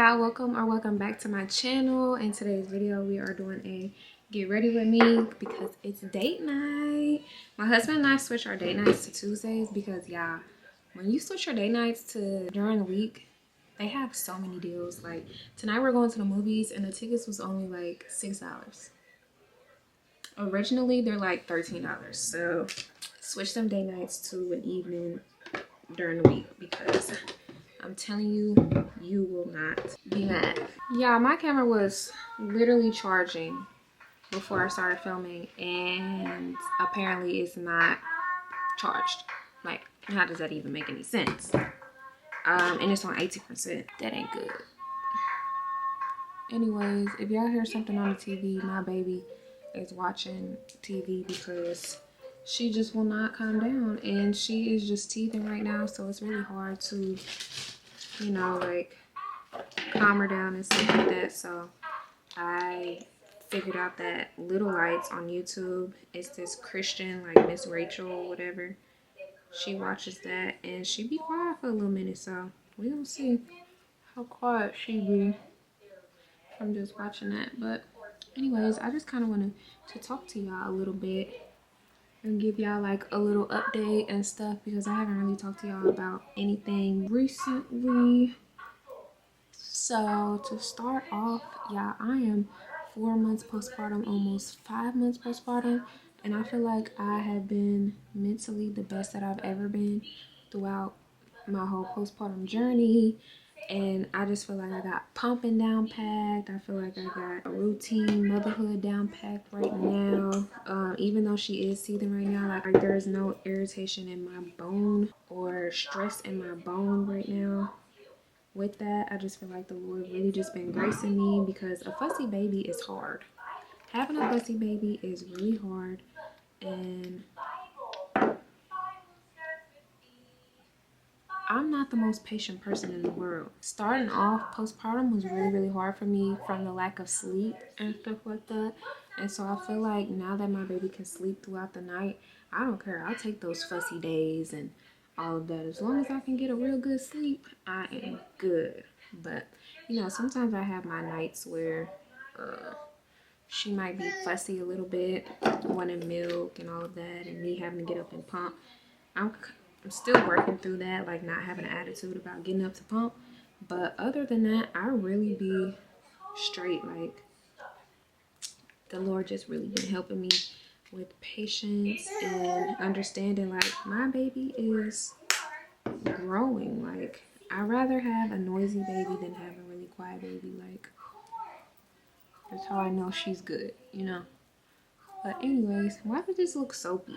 y'all, welcome back to my channel. In today's video we are doing a get ready with me because it's date night. My husband and I switch our date nights to Tuesdays because y'all, when you switch your date nights to during the week, they have so many deals. Like tonight we're going to the movies and the tickets was only like $6. Originally they're like $13, so switch them date nights to an evening during the week because I'm telling you, you will not be mad. Yeah, my camera was literally charging before I started filming and apparently it's not charged. Like, how does that even make any sense? And it's on 18%. That ain't good. Anyways, if y'all hear something on the TV, my baby is watching TV because she just will not calm down and she is just teething right now, so it's really hard to, you know, like calm her down and stuff like that. So I figured out that Little Lights on YouTube, it's this Christian, like Miss Rachel or whatever, she watches that and she be quiet for a little minute, so we gonna see how quiet she be from just watching that. But anyways, I just kind of wanted to talk to y'all a little bit and give y'all like a little update and stuff because I haven't really talked to y'all about anything recently. So to start off, y'all, I am 4 months postpartum, almost 5 months postpartum, and I feel like I have been mentally the best that I've ever been throughout my whole postpartum journey. And I just feel like I got pumping down packed. I feel like I got a routine motherhood down packed right now. Even though she is seething right now, like there is no irritation in my bone or stress in my bone right now. With that, I just feel like the Lord really just been gracing me because a fussy baby is hard. Having a fussy baby is really hard, and I'm not the most patient person in the world. Starting off postpartum was really hard for me from the lack of sleep and stuff like that. And so I feel like now that my baby can sleep throughout the night, I don't care. I'll take those fussy days and all of that. As long as I can get a real good sleep, I am good. But, you know, sometimes I have my nights where she might be fussy a little bit, wanting milk and all of that, and me having to get up and pump. I'm still working through that, like not having an attitude about getting up to pump. But other than that, I really be straight. Like the Lord just really been helping me with patience and understanding like my baby is growing. Like I'd rather have a noisy baby than have a really quiet baby. Like that's how I know she's good, you know. But anyways, why does this look soapy?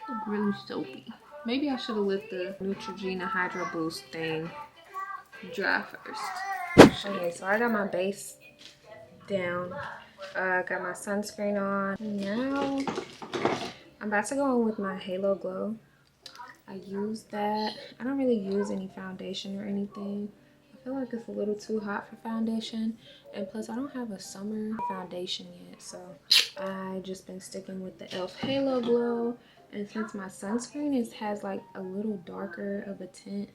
Look really soapy. Maybe I should have let the Neutrogena Hydro Boost thing dry first. Okay, so I got my base down. Got my sunscreen on. Now I'm about to go on with my Halo Glow. I use that. I don't really use any foundation or anything. I feel like it's a little too hot for foundation, and plus I don't have a summer foundation yet, so I just been sticking with the e.l.f. Halo Glow. And since my sunscreen has like a little darker of a tint,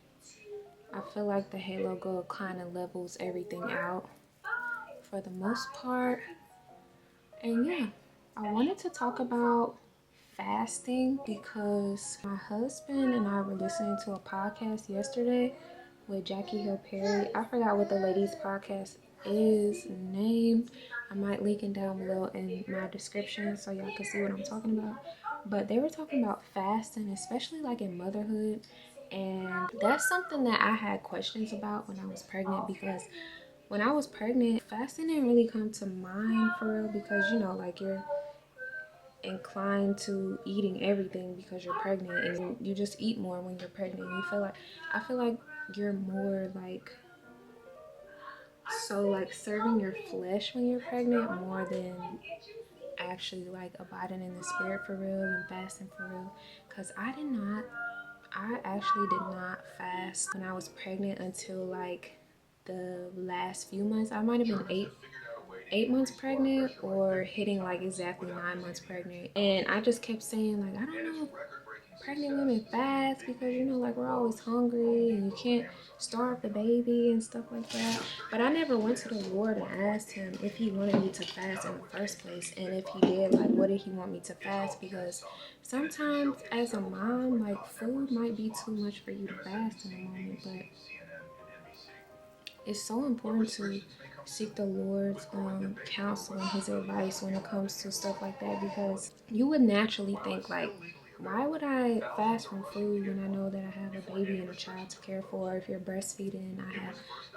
I feel like the Halo Glow kind of levels everything out for the most part. And yeah, I wanted to talk about fasting because my husband and I were listening to a podcast yesterday with Jackie Hill Perry. I forgot what the lady's podcast is named. I might link it down below in my description so y'all can see what I'm talking about. But they were talking about fasting, especially like in motherhood. And that's something that I had questions about when I was pregnant, because when I was pregnant, fasting didn't really come to mind for real, because you know, like you're inclined to eating everything because you're pregnant and you just eat more when you're pregnant. You feel like, I feel like you're more like, so like serving your flesh when you're pregnant more than actually like abiding in the spirit for real and fasting for real. Because I actually did not fast when I was pregnant until like the last few months. I might have been eight months pregnant or hitting like exactly 9 months pregnant, and I just kept saying like, I don't know pregnant women fast because, you know, like we're always hungry and you can't starve the baby and stuff like that. But I never went to the Lord and asked him if he wanted me to fast in the first place. And if he did, like, what did he want me to fast? Because sometimes as a mom, like, food might be too much for you to fast in a moment. But it's so important to seek the Lord's counsel and his advice when it comes to stuff like that, because you would naturally think like, why would I fast from food when I know that I have a baby and a child to care for? If you're breastfeeding, I have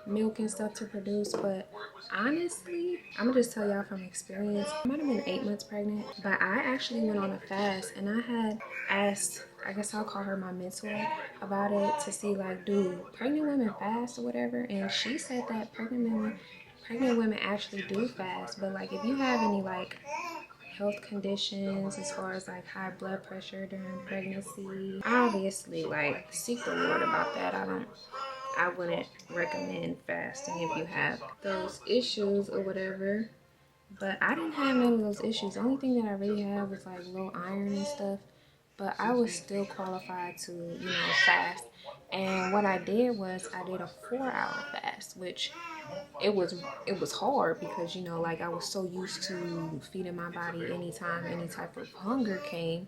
milk and stuff to produce. But honestly, I'm gonna just tell y'all from experience, I might have been 8 months pregnant, but I actually went on a fast, and I had asked, I guess I'll call her my mentor, about it to see like, do pregnant women fast or whatever? And she said that pregnant women actually do fast, but like if you have any like health conditions as far as like high blood pressure during pregnancy, obviously like seek the Lord about that. I wouldn't recommend fasting if you have those issues or whatever. But I didn't have none of those issues. The only thing that I really had was like low iron and stuff. But I was still qualified to, you know, fast. And what I did was I did a 4-hour fast, which it was hard because, you know, like I was so used to feeding my body anytime any type of hunger came.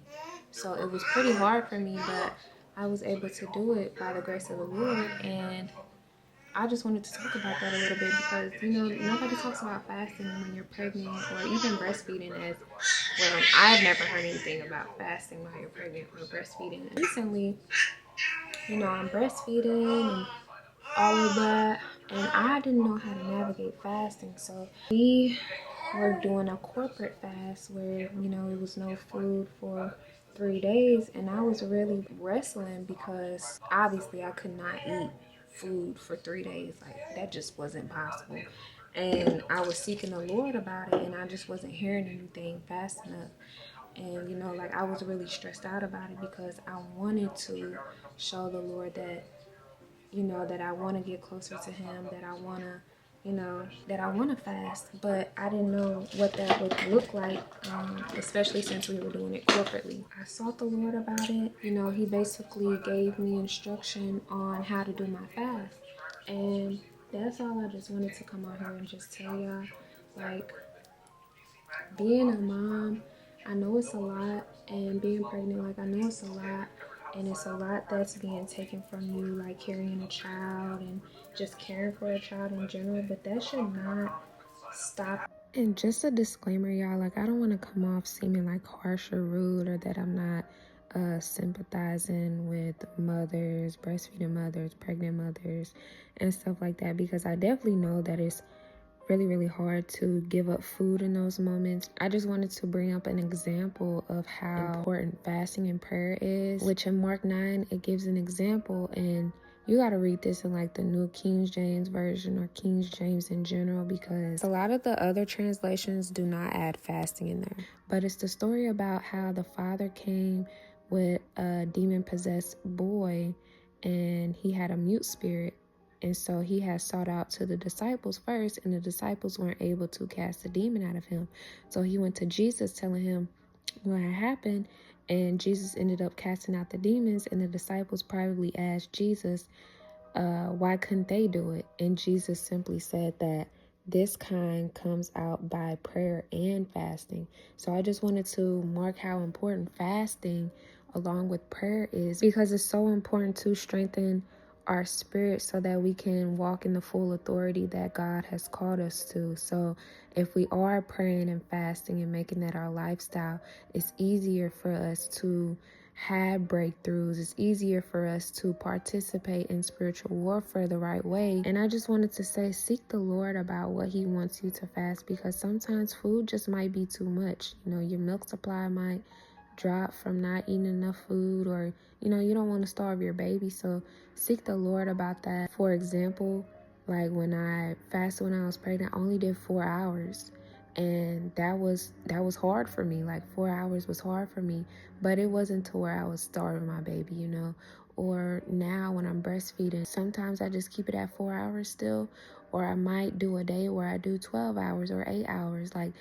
So it was pretty hard for me, but I was able to do it by the grace of the Lord. And I just wanted to talk about that a little bit because, you know, nobody talks about fasting when you're pregnant or even breastfeeding as well. I've never heard anything about fasting while you're pregnant or breastfeeding. Recently, you know, I'm breastfeeding and all of that, and I didn't know how to navigate fasting. So we were doing a corporate fast where, you know, it was no food for 3 days, and I was really wrestling because obviously I could not eat food for 3 days. Like that just wasn't possible. And I was seeking the Lord about it, and I just wasn't hearing anything fast enough. And, you know, like I was really stressed out about it because I wanted to show the Lord that, you know, that I want to get closer to him, that I want to, you know, that I want to fast. But I didn't know what that would look like, especially since we were doing it corporately. I sought the Lord about it. You know, he basically gave me instruction on how to do my fast. And that's all. I just wanted to come on here and just tell y'all, like, being a mom, I know it's a lot, and being pregnant, like I know it's a lot, and it's a lot that's being taken from you, like carrying a child and just caring for a child in general, but that should not stop. And just a disclaimer, y'all, like I don't want to come off seeming like harsh or rude, or that I'm not sympathizing with mothers, breastfeeding mothers, pregnant mothers, and stuff like that, because I definitely know that it's really hard to give up food in those moments. I just wanted to bring up an example of how important fasting and prayer is, which in Mark 9 it gives an example, and you got to read this in like the New King James Version or King James in general, because a lot of the other translations do not add fasting in there. But it's the story about how the father came with a demon-possessed boy, and he had a mute spirit. And so he had sought out to the disciples first, and the disciples weren't able to cast the demon out of him. So he went to Jesus telling him what had happened, and Jesus ended up casting out the demons, and the disciples privately asked Jesus, why couldn't they do it? And Jesus simply said that this kind comes out by prayer and fasting. So I just wanted to mark how important fasting along with prayer is, because it's so important to strengthen our spirit so that we can walk in the full authority that God has called us to. So if we are praying and fasting and making that our lifestyle, it's easier for us to have breakthroughs. It's easier for us to participate in spiritual warfare the right way. And I just wanted to say, seek the Lord about what he wants you to fast, because sometimes food just might be too much. You know, your milk supply might drop from not eating enough food, or, you know, you don't want to starve your baby. So seek the Lord about that. For example, like when I fasted when I was pregnant, I only did 4 hours. And that was hard for me. Like 4 hours was hard for me, but it wasn't to where I was starving my baby, you know. Or now when I'm breastfeeding, sometimes I just keep it at 4 hours still, or I might do a day where I do 12 hours or 8 hours. Like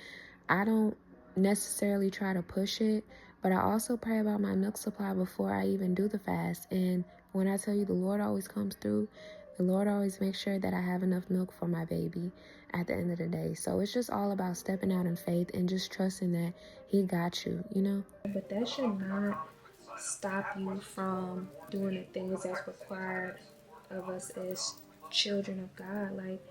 I don't necessarily try to push it, But I also pray about my milk supply before I even do the fast. And when I tell you the Lord always comes through, the Lord always makes sure that I have enough milk for my baby at the end of the day. So it's just all about stepping out in faith and just trusting that He got you, you know? But that should not stop you from doing the things that's required of us as children of God. Like,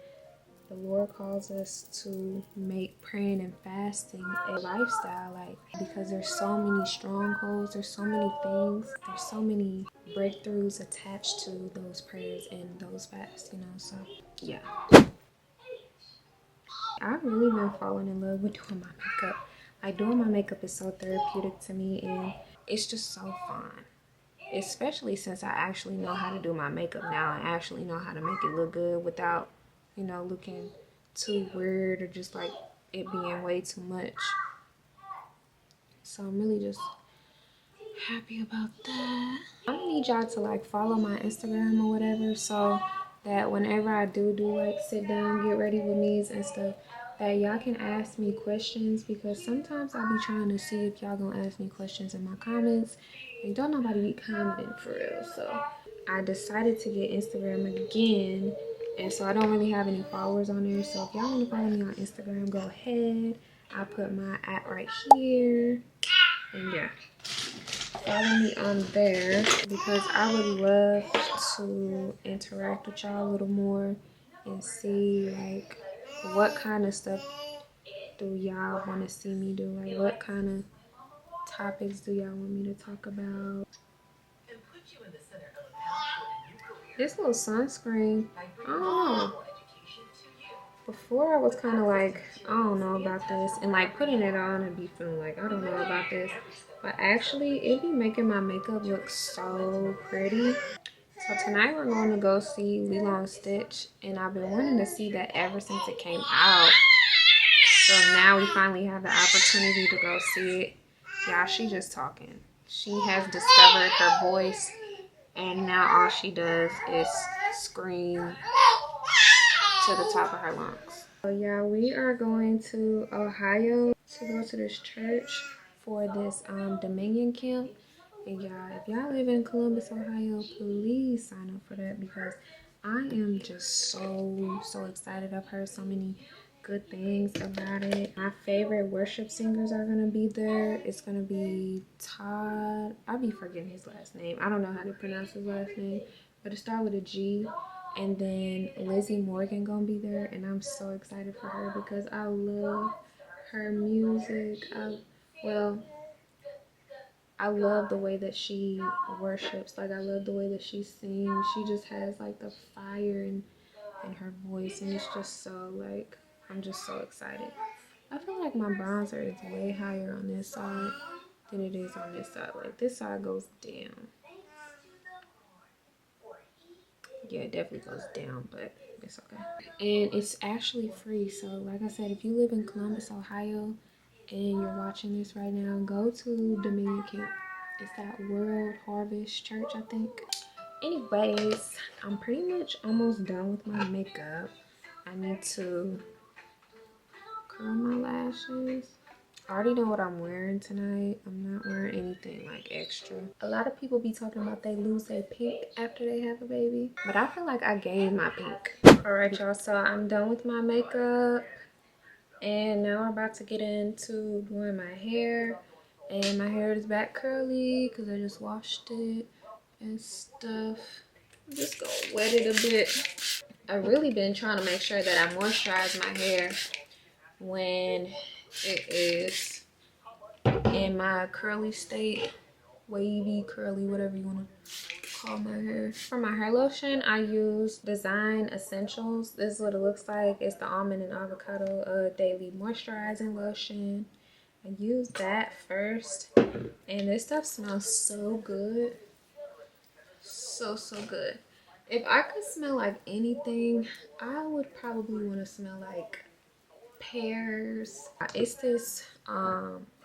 the Lord calls us to make praying and fasting a lifestyle, like, because there's so many strongholds, there's so many things, there's so many breakthroughs attached to those prayers and those fasts, you know. So yeah, I've really been falling in love with doing my makeup. Like, doing my makeup is so therapeutic to me, and it's just so fun. Especially since I actually know how to do my makeup now and actually know how to make it look good without, you know, looking too weird or just like it being way too much. So I'm really just happy about that. I'm gonna need y'all to like follow my Instagram or whatever, so that whenever I do like sit down, get ready with me's and stuff, that y'all can ask me questions, because sometimes I'll be trying to see if y'all gonna ask me questions in my comments and don't nobody be commenting for real. So I decided to get Instagram again, and so I don't really have any followers on there. So if y'all want to follow me on Instagram, go ahead. I'll put my app right here, and yeah, follow me on there, because I would love to interact with y'all a little more and see like what kind of stuff do y'all want to see me do, like what kind of topics do y'all want me to talk about. This little sunscreen, I don't know. Before I was kind of like, I don't know about this, and like putting it on and be feeling like, I don't know about this, but actually it be making my makeup look so pretty. So tonight we're going to go see Lilo and Stitch, and I've been wanting to see that ever since it came out. So now we finally have the opportunity to go see it. Y'all, she just talking. She has discovered her voice, and now all she does is scream to the top of her lungs. So yeah, we are going to Ohio to go to this church for this Dominion camp. And y'all, if y'all live in Columbus, Ohio, please sign up for that, because I am just so excited. I've heard so many good things about it. My favorite worship singers are gonna be there. It's gonna be Todd. I'll be forgetting his last name. I don't know how to pronounce his last name, but it starts with a G. And then Lizzie Morgan gonna be there, and I'm so excited for her because I love her music. I love the way that she worships. Like, I love the way that she sings. She just has like the fire in her voice, and it's just so like, I'm just so excited. I feel like my bronzer is way higher on this side than it is on this side. Like, this side goes down. Yeah, it definitely goes down, but it's okay. And it's actually free. So like I said, if you live in Columbus, Ohio, and you're watching this right now, go to Dominion Camp. It's at World Harvest Church, I think. Anyways, I'm pretty much almost done with my makeup. I need to curl my lashes. I already know what I'm wearing tonight. I'm not wearing anything like extra. A lot of people be talking about they lose their pink after they have a baby, but I feel like I gained my pink. All right, y'all, so I'm done with my makeup, and now we're about to get into doing my hair. And my hair is back curly because I just washed it and stuff. I'm just gonna wet it a bit. I've really been trying to make sure that I moisturize my hair when it is in my curly state, wavy, curly, whatever you want to call my hair. For my hair lotion, I use Design Essentials. This is what it looks like. It's the almond and avocado daily moisturizing lotion. I use that first, and this stuff smells so good. So good. If I could smell like anything, I would probably want to smell like pears. It's this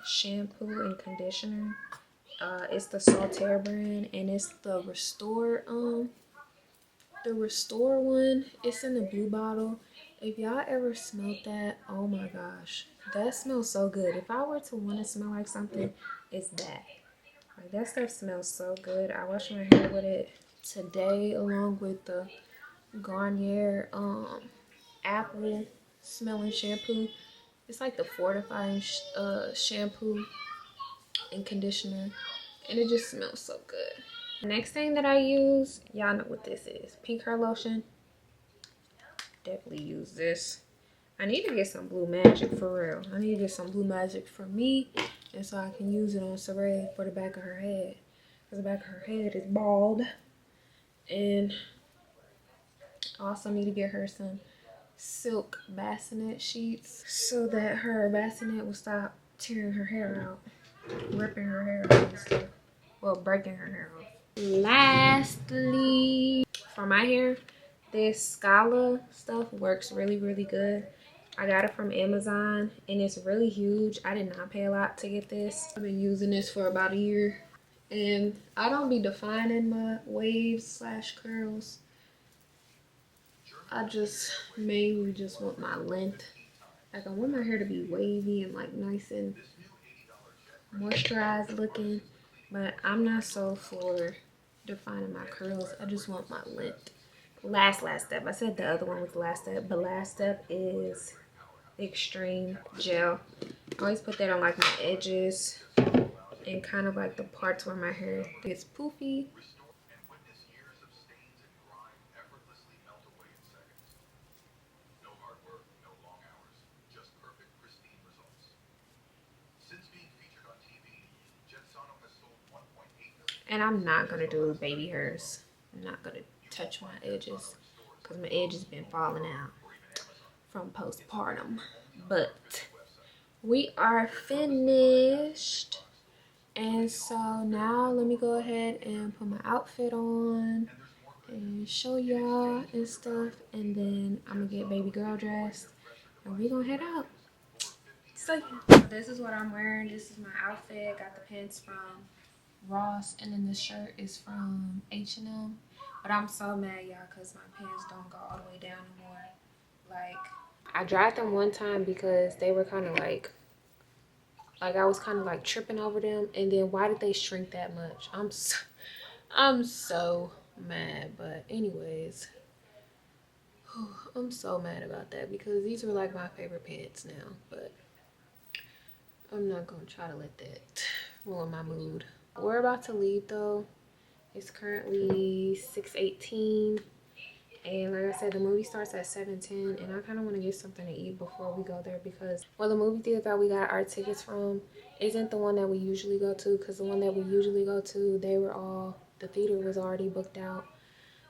shampoo and conditioner. It's the Saltaire brand, and it's the Restore one. It's in the blue bottle. If y'all ever smelled that, oh my gosh, that smells so good. If I were to want to smell like something, is that. Like, that stuff smells so good. I washed my hair with it today along with the Garnier apple smelling shampoo. It's like the fortifying shampoo and conditioner, and it just smells so good. The next thing that I use, y'all know what this is, pink hair lotion. Definitely use this. I need to get some Blue Magic for real. I need to get some Blue Magic for me, and so I can use it on Saray for the back of her head, because the back of her head is bald. And I also need to get her some silk bassinet sheets so that her bassinet will stop tearing her hair out, ripping her hair out and stuff. Well, breaking her hair off. Lastly, for my hair, this Scala stuff works really, really good. I got it from Amazon and it's really huge. I did not pay a lot to get this. I've been using this for about a year and I don't be defining my waves slash curls. I just mainly just want my length. Like, I want my hair to be wavy and like nice and moisturized looking, but I'm not so for defining my curls. I just want my length. Last step. I said the other one was the last step, but last step is Extreme Gel. I always put that on like my edges and kind of like the parts where my hair gets poofy. And I'm not gonna do baby hairs. I'm not gonna touch my edges because my edges been falling out from postpartum. But we are finished. And so now let me go ahead and put my outfit on and show y'all and stuff. And then I'm gonna get baby girl dressed and we gonna head out. So yeah, so this is what I'm wearing. This is my outfit. Got the pants from Ross, and then this shirt is from H&M. But I'm so mad, y'all, because my pants don't go all the way down anymore. Like, I dried them one time because they were kind of like I was kind of like tripping over them. And then why did they shrink that much? I'm so mad. But anyways, I'm so mad about that because these are like my favorite pants now. But I'm not gonna try to let that ruin my mood. We're about to leave though. It's currently 6:18, and like I said, the movie starts at 7:10, and I kind of want to get something to eat before we go there because, well, the movie theater that we got our tickets from isn't the one that we usually go to, because the one that we usually go to, the theater was already booked out.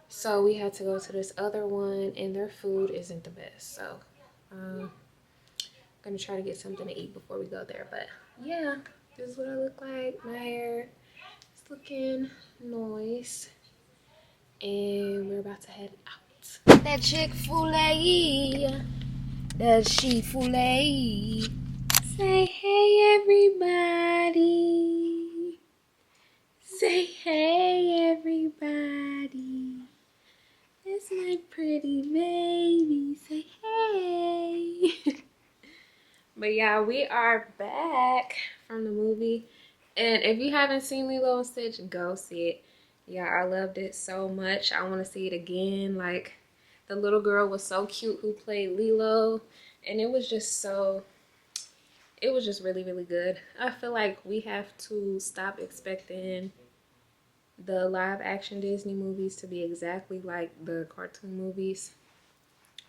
So we had to go to this other one, and their food isn't the best. So I'm gonna try to get something to eat before we go there. But yeah, this is what I look like. My hair is looking nice, and we're about to head out. That Chick-fil-A, that Chick-fil-A. Say hey everybody. Say hey everybody. That's my pretty baby. Say hey. But yeah, we are back from the movie. And if you haven't seen Lilo and Stitch, go see it. Yeah, I loved it so much. I want to see it again. Like, the little girl was so cute who played Lilo. And it was just really, really good. I feel like we have to stop expecting the live action Disney movies to be exactly like the cartoon movies.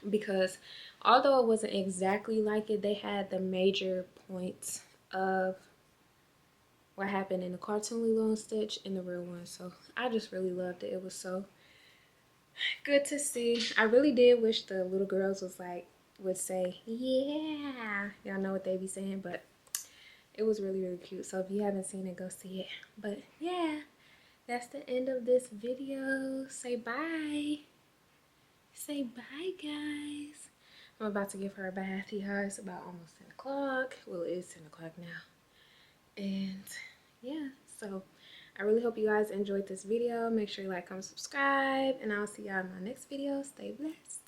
Because although it wasn't exactly like it, they had the major points of what happened in the cartoon Lilo and Stitch in the real one. So I just really loved it. It was so good to see. I really did wish the little girls would say, yeah. Y'all know what they be saying, but it was really, really cute. So if you haven't seen it, go see it. But yeah, that's the end of this video. Say bye. Say bye, guys. I'm about to give her a bath, you guys. It's about almost 10 o'clock. Well, it is 10 o'clock now. And yeah, so I really hope you guys enjoyed this video. Make sure you like, comment, subscribe, and I'll see y'all in my next video. Stay blessed.